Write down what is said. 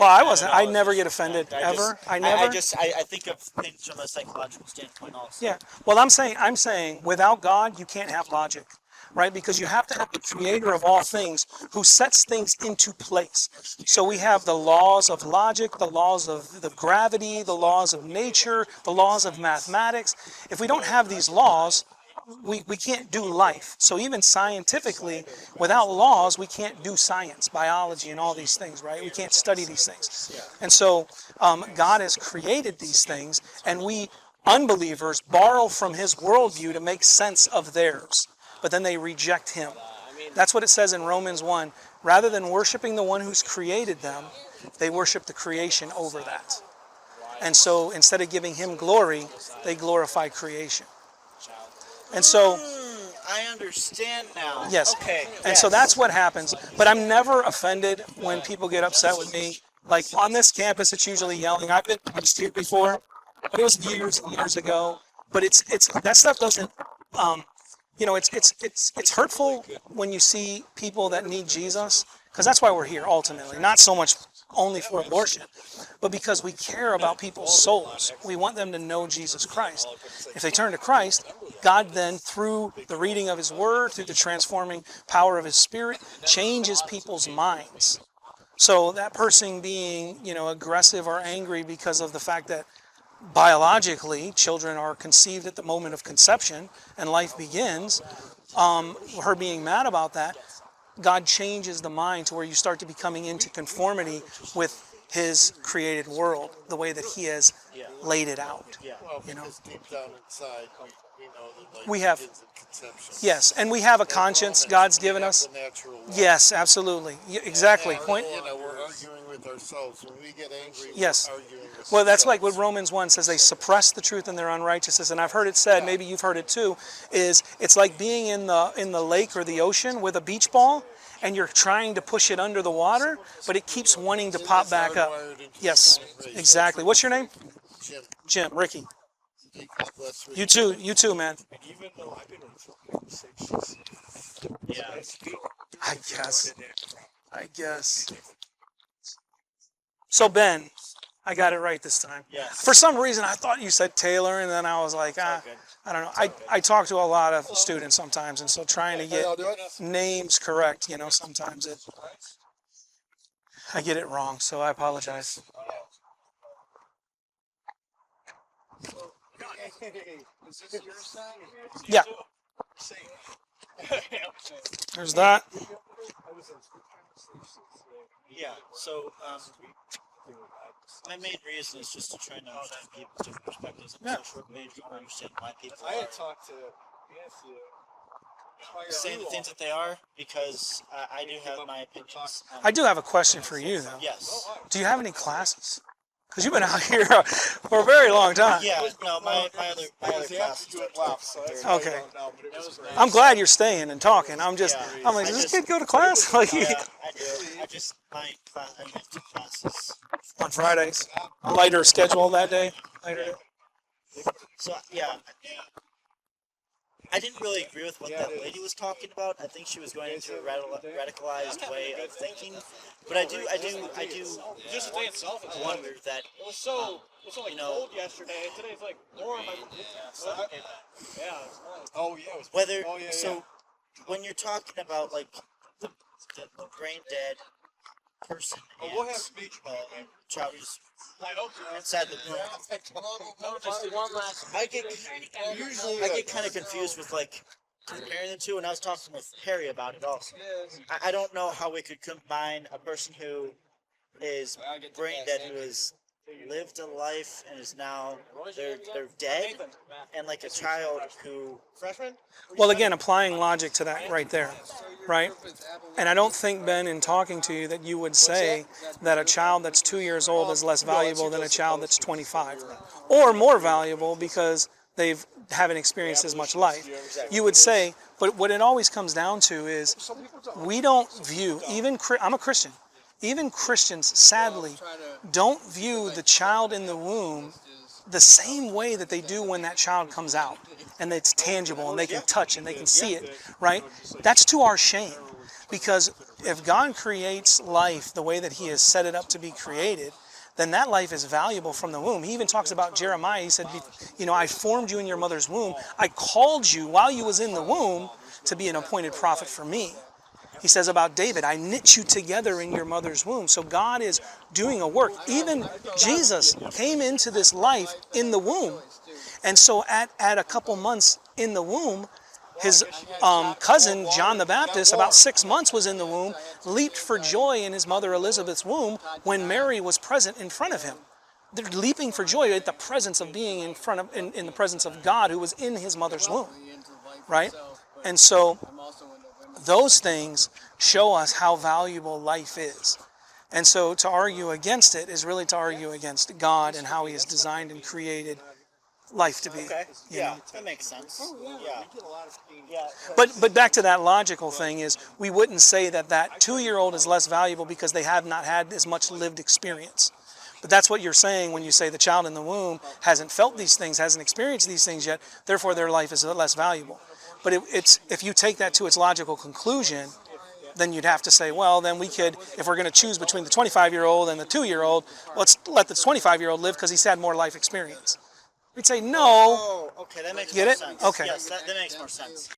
Well, I never get offended, ever. I think of things from a psychological standpoint also. Yeah. Well, I'm saying without God, you can't have logic, right? Because you have to have the creator of all things who sets things into place. So we have the laws of logic, the laws of the gravity, the laws of nature, the laws of mathematics. If we don't have these laws, we can't do life. So even scientifically, without laws, we can't do science, biology, and all these things, right? We can't study these things. And so God has created these things, and we unbelievers borrow from his worldview to make sense of theirs, but then they reject him. That's what it says in Romans 1. Rather than worshiping the one who's created them, they worship the creation over that. And so instead of giving him glory, they glorify creation. And so I understand now. Yes. Okay. And so that's what happens. But I'm never offended when people get upset with me. Like on this campus, it's usually yelling. I've been punched here before, but it was years and years ago. But it's that stuff doesn't. It's hurtful when you see people that need Jesus, because that's why we're here ultimately. Not so much only for abortion, but because we care about people's souls. We want them to know Jesus Christ. If they turn to Christ, God then, through the reading of his word, through the transforming power of his spirit, changes people's minds. So that person being, aggressive or angry because of the fact that biologically children are conceived at the moment of conception and life begins, her being mad about that, God changes the mind to where you start to becoming into conformity with his created world, the way that he has laid it out. Well, because deep down inside, we know that life we have, begins at conception. yes, and we have a conscience God's given us. Yes, absolutely, exactly. Point. We're arguing with ourselves when we get angry. Yes. We're arguing with Well, that's ourselves. like what Romans 1 says. They suppress the truth in their unrighteousness, and I've heard it said. Maybe you've heard it too. It's like being in the lake or the ocean with a beach ball, and you're trying to push it under the water, but it keeps wanting to pop back up. Yes, exactly. What's your name? Jim. Jim. Ricky. You You too, man. Even though I've been in conversations, I guess. So Ben, I got it right this time. Yes. For some reason, I thought you said Taylor, and then I was like, I don't know. I talk to a lot of students sometimes, and so trying to get names correct, sometimes I get it wrong. So I apologize. is this your sign? Yeah. There's that. Yeah. So my main reason is just to try and understand people's different perspectives on the social page and understand why people I are had talked to Nancy. saying the things that they are, because I do have my opinions. I do have a question for you, though. Yes. Do you have any classes? Because you've been out here for a very long time. Yeah. No, my other classes. Okay. I'm glad you're staying and talking. I'm like, does this kid go to class? Like, Yeah, I do. I just I have 2 classes on Fridays. A lighter schedule that day. Later. So yeah, I didn't really agree with what that lady was talking about. I think she was going into a radicalized way of thinking, but I do Just the day itself. wonder that It was so cold yesterday. Today's like warm. Yeah. Oh yeah. whether so when you're talking about like the brain dead person and child who's inside the room, I get kind of confused with like comparing the two, and I was talking with Harry about it also. I don't know how we could combine a person who is brain dead, who has lived a life and is now they're dead, and like a child who Well, again, applying logic to that right there, right? And I don't think, Ben, in talking to you, that you would say that a child that's 2 years old is less valuable than a child that's 25, or more valuable because they haven't experienced as much life. You would say, but what it always comes down to is we don't view, I'm a Christian, even Christians, sadly, don't view the child in the womb the same way that they do when that child comes out and it's tangible and they can touch and they can see it, right? That's to our shame. Because if God creates life the way that he has set it up to be created, then that life is valuable from the womb. He even talks about Jeremiah. He said, I formed you in your mother's womb. I called you while you was in the womb to be an appointed prophet for me. He says about David, I knit you together in your mother's womb. So God is doing a work. Even Jesus came into this life in the womb. And so at a couple months in the womb, his cousin, John the Baptist, about 6 months was in the womb, leaped for joy in his mother Elizabeth's womb when Mary was present in front of him. They're leaping for joy at the presence of being in the presence of God who was in his mother's womb, right? And so those things show us how valuable life is. And so to argue against it is really to argue against God and how he has designed and created life to be. Okay. You Yeah, know? that makes sense. Yeah. Yeah. But back to that logical thing is we wouldn't say that 2-year-old is less valuable because they have not had as much lived experience. But that's what you're saying when you say the child in the womb hasn't felt these things, hasn't experienced these things yet, therefore their life is less valuable. But if you take that to its logical conclusion, then you'd have to say, well, then we could, if we're going to choose between the 25-year-old and the 2-year-old, let's let the 25-year-old live because he's had more life experience. We'd say no. Oh, okay, that makes Get more it? sense. Okay. Yes, that makes more sense.